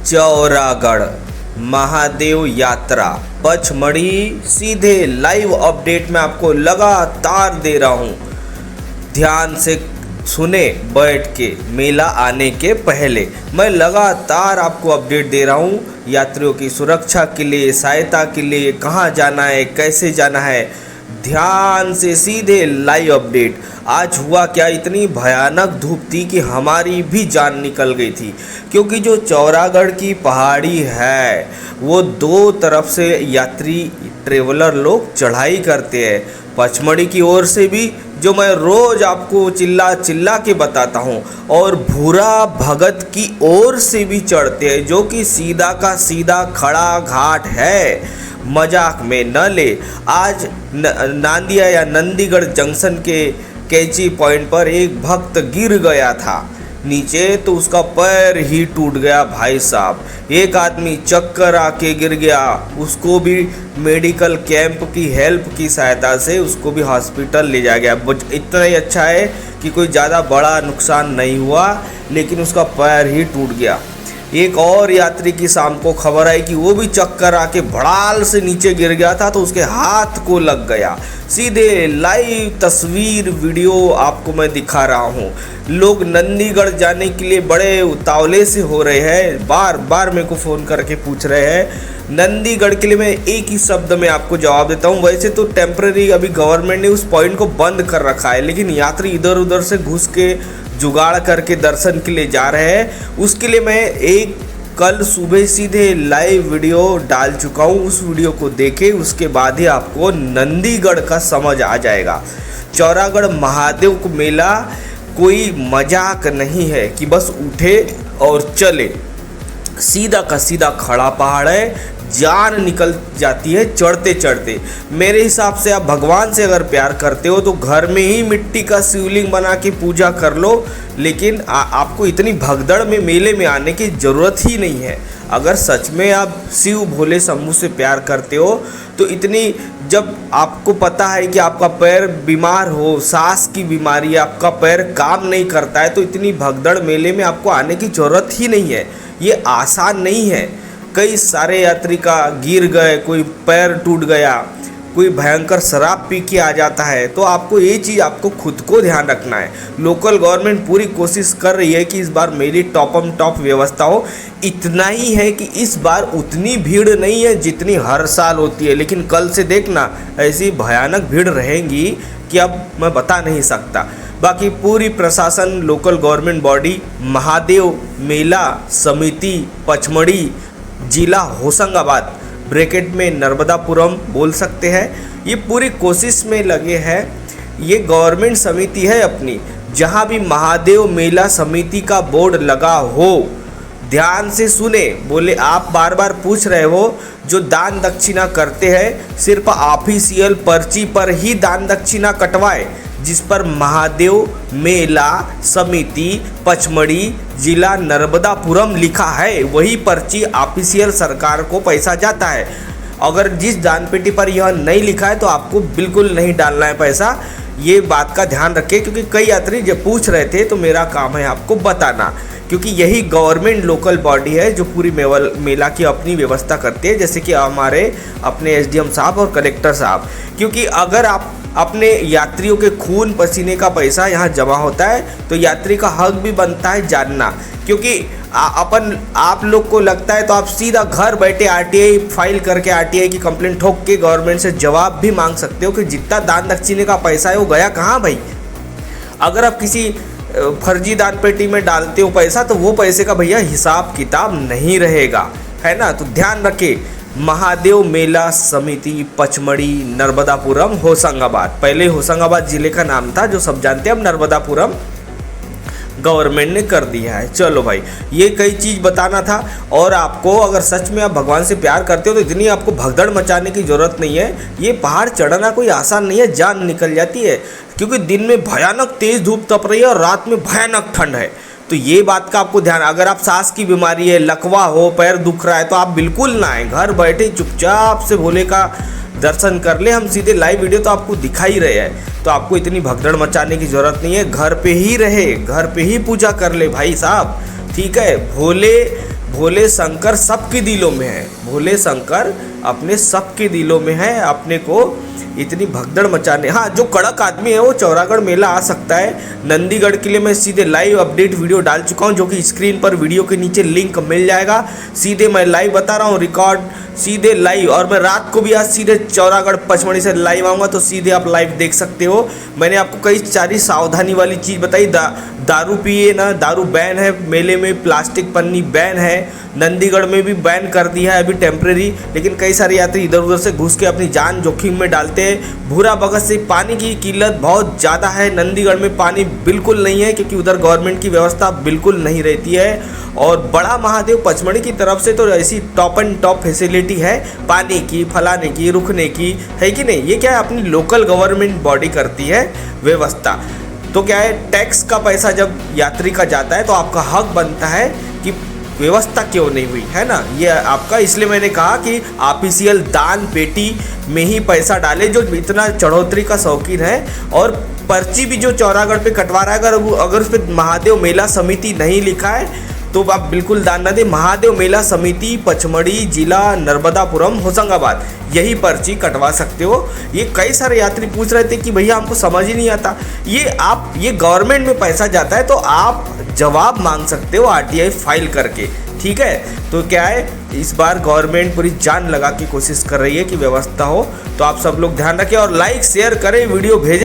चौरागढ़ महादेव यात्रा पचमढ़ी सीधे live update में आपको लगातार दे रहा हूँ। ध्यान से सुने बैठ के मेला आने के पहले मैं लगातार आपको अपडेट दे रहा हूँ। यात्रियों की सुरक्षा के लिए, सहायता के लिए, कहाँ जाना है, कैसे जाना है, ध्यान से सीधे लाइव अपडेट। आज हुआ क्या, इतनी भयानक धूप थी कि हमारी भी जान निकल गई थी, क्योंकि जो चौरागढ़ की पहाड़ी है वो दो तरफ से यात्री ट्रेवलर लोग चढ़ाई करते हैं। पचमढ़ी की ओर से भी, जो मैं रोज़ आपको चिल्ला चिल्ला के बताता हूँ, और भूरा भगत की ओर से भी चढ़ते हैं, जो कि सीधा का सीधा खड़ा घाट है। मजाक में न ले। आज नांदिया या नंदीगढ़ जंक्शन के कैंची पॉइंट पर एक भक्त गिर गया था नीचे, तो उसका पैर ही टूट गया भाई साहब। एक आदमी चक्कर आके गिर गया, उसको भी मेडिकल कैंप की हेल्प की सहायता से उसको भी हॉस्पिटल ले जाया गया। इतना ही अच्छा है कि कोई ज़्यादा बड़ा नुकसान नहीं हुआ, लेकिन उसका पैर ही टूट गया। एक और यात्री की शाम को खबर आई कि वो भी चक्कर आके भड़ाल से नीचे गिर गया था, तो उसके हाथ को लग गया। सीधे लाइव तस्वीर वीडियो आपको मैं दिखा रहा हूँ। लोग नंदीगढ़ जाने के लिए बड़े उतावले से हो रहे हैं, बार बार मेरे को फ़ोन करके पूछ रहे हैं। नंदीगढ़ के लिए मैं एक ही शब्द में आपको जवाब देता हूँ। वैसे तो टेम्परेरी अभी गवर्नमेंट ने उस पॉइंट को बंद कर रखा है, लेकिन यात्री इधर उधर से घुस के जुगाड़ करके दर्शन के लिए जा रहे हैं। उसके लिए मैं एक कल सुबह सीधे लाइव वीडियो डाल चुका हूँ। उस वीडियो को देखें, उसके बाद ही आपको नंदीगढ़ का समझ आ जाएगा। चौरागढ़ महादेव को मेला कोई मजाक नहीं है कि बस उठे और चले। सीधा का सीधा खड़ा पहाड़ है, जान निकल जाती है चढ़ते चढ़ते। मेरे हिसाब से आप भगवान से अगर प्यार करते हो तो घर में ही मिट्टी का शिवलिंग बना के पूजा कर लो, लेकिन आपको इतनी भगदड़ में मेले में आने की ज़रूरत ही नहीं है। अगर सच में आप शिव भोले शंभू से प्यार करते हो तो इतनी, जब आपको पता है कि आपका पैर बीमार हो, सांस की बीमारी है, आपका पैर काम नहीं करता है, तो इतनी भगदड़ मेले में आपको आने की ज़रूरत ही नहीं है। ये आसान नहीं है। कई सारे यात्री का गिर गए, कोई पैर टूट गया, कोई भयंकर शराब पी के आ जाता है, तो आपको ये चीज़ आपको खुद को ध्यान रखना है। लोकल गवर्नमेंट पूरी कोशिश कर रही है कि इस बार मेरी टॉप व्यवस्था हो। इतना ही है कि इस बार उतनी भीड़ नहीं है जितनी हर साल होती है, लेकिन कल से देखना ऐसी भयानक भीड़ रहेगी कि अब मैं बता नहीं सकता। बाकी पूरी प्रशासन, लोकल गवर्नमेंट बॉडी, महादेव मेला समिति पचमढ़ी जिला होशंगाबाद ब्रैकेट में नर्मदापुरम बोल सकते हैं, ये पूरी कोशिश में लगे हैं। ये गवर्नमेंट समिति है अपनी, जहां भी महादेव मेला समिति का बोर्ड लगा हो, ध्यान से सुने। बोले आप बार बार पूछ रहे हो, जो दान दक्षिणा करते हैं सिर्फ ऑफिशियल पर्ची पर ही दान दक्षिणा कटवाए, जिस पर महादेव मेला समिति पचमढ़ी जिला नर्मदापुरम लिखा है, वही पर्ची ऑफिशियल सरकार को पैसा जाता है। अगर जिस दान पेटी पर यह नहीं लिखा है तो आपको बिल्कुल नहीं डालना है पैसा। ये बात का ध्यान रखें, क्योंकि कई यात्री जब पूछ रहे थे तो मेरा काम है आपको बताना, क्योंकि यही गवर्नमेंट लोकल बॉडी है जो पूरी मेला की अपनी व्यवस्था करती है, जैसे कि हमारे अपने एसडीएम साहब और कलेक्टर साहब। क्योंकि अगर आप अपने यात्रियों के खून पसीने का पैसा यहाँ जमा होता है, तो यात्री का हक भी बनता है जानना। क्योंकि आप लोग को लगता है तो आप सीधा घर बैठे आरटीआई फाइल करके आरटीआई की कंप्लेंट ठोक के गवर्नमेंट से जवाब भी मांग सकते हो कि जितना दान दक्षिणे का पैसा है वो गया कहाँ भाई। अगर आप किसी फर्जी दान पेटी में डालते हो पैसा, तो वो पैसे का भैया हिसाब किताब नहीं रहेगा, है ना। तो ध्यान रखें। महादेव मेला समिति पचमढ़ी नर्मदापुरम होशंगाबाद, पहले होशंगाबाद जिले का नाम था जो सब जानते हैं, अब नर्मदापुरम गवर्नमेंट ने कर दिया है। चलो भाई, ये कई चीज़ बताना था। और आपको अगर सच में आप भगवान से प्यार करते हो तो इतनी आपको भगदड़ मचाने की ज़रूरत नहीं है। ये पहाड़ चढ़ना कोई आसान नहीं है, जान निकल जाती है, क्योंकि दिन में भयानक तेज़ धूप तप रही है और रात में भयानक ठंड है। तो ये बात का आपको ध्यान, अगर आप सांस की बीमारी है, लकवा हो, पैर दुख रहा है, तो आप बिल्कुल ना आए, घर बैठे चुपचाप से भोले का दर्शन कर ले। हम सीधे लाइव वीडियो तो आपको दिखा ही रहे हैं, तो आपको इतनी भगदड़ मचाने की ज़रूरत नहीं है। घर पे ही रहे, घर पे ही पूजा कर ले भाई साहब, ठीक है। भोले भोले शंकर सबके दिलों में है, भोले शंकर अपने सबके दिलों में है। अपने को इतनी भगदड़ मचाने, हाँ जो कड़क आदमी है वो चौरागढ़ मेला आ सकता है। नंदीगढ़ के लिए मैं सीधे लाइव अपडेट वीडियो डाल चुका हूँ, जो कि स्क्रीन पर वीडियो के नीचे लिंक मिल जाएगा। सीधे मैं लाइव बता रहा हूँ, रिकॉर्ड सीधे लाइव। और मैं रात को भी आज सीधे चौरागढ़ पचमढ़ी से लाइव आऊँगा, तो सीधे आप लाइव देख सकते हो। मैंने आपको कई सारी सावधानी वाली चीज़ बताई। दारू पिए ना, दारू बैन है मेले में, प्लास्टिक पन्नी बैन है, नंदीगढ़ में भी बैन कर दिया है अभी टेम्प्रेरी। लेकिन कई सारे यात्री इधर उधर से घुस के अपनी जान जोखिम में डालते हैं। भूरा बगत से पानी की किल्लत बहुत ज़्यादा है। नंदीगढ़ में पानी बिल्कुल नहीं है, क्योंकि उधर गवर्नमेंट की व्यवस्था बिल्कुल नहीं रहती है। और बड़ा महादेव पचमढ़ी की तरफ से तो ऐसी टॉप एंड टॉप फैसिलिटी है पानी की, फलाने की, रुकने की, है कि नहीं। ये क्या है, अपनी लोकल गवर्नमेंट बॉडी करती है व्यवस्था। तो क्या है, टैक्स का पैसा जब यात्री का जाता है तो आपका हक बनता है कि व्यवस्था क्यों नहीं हुई, है ना, ये आपका। इसलिए मैंने कहा कि ऑफिशियल दान पेटी में ही पैसा डाले, जो इतना चढ़ोतरी का शौकीन है। और पर्ची भी जो चौरागढ़ पे कटवा रहा है, अगर उस पर महादेव मेला समिति नहीं लिखा है तो आप बिल्कुल दान न दें। महादेव मेला समिति पचमढ़ी, जिला नर्मदापुरम, होशंगाबाद, यही पर्ची कटवा सकते हो। ये कई सारे यात्री पूछ रहे थे कि भैया हमको समझ ही नहीं आता। ये गवर्नमेंट में पैसा जाता है तो आप जवाब मांग सकते हो आरटीआई फाइल करके, ठीक है। तो क्या है, इस बार गवर्नमेंट पूरी जान लगा के कोशिश कर रही है कि व्यवस्था हो। तो आप सब लोग ध्यान रखें और लाइक शेयर करें, वीडियो भेजें।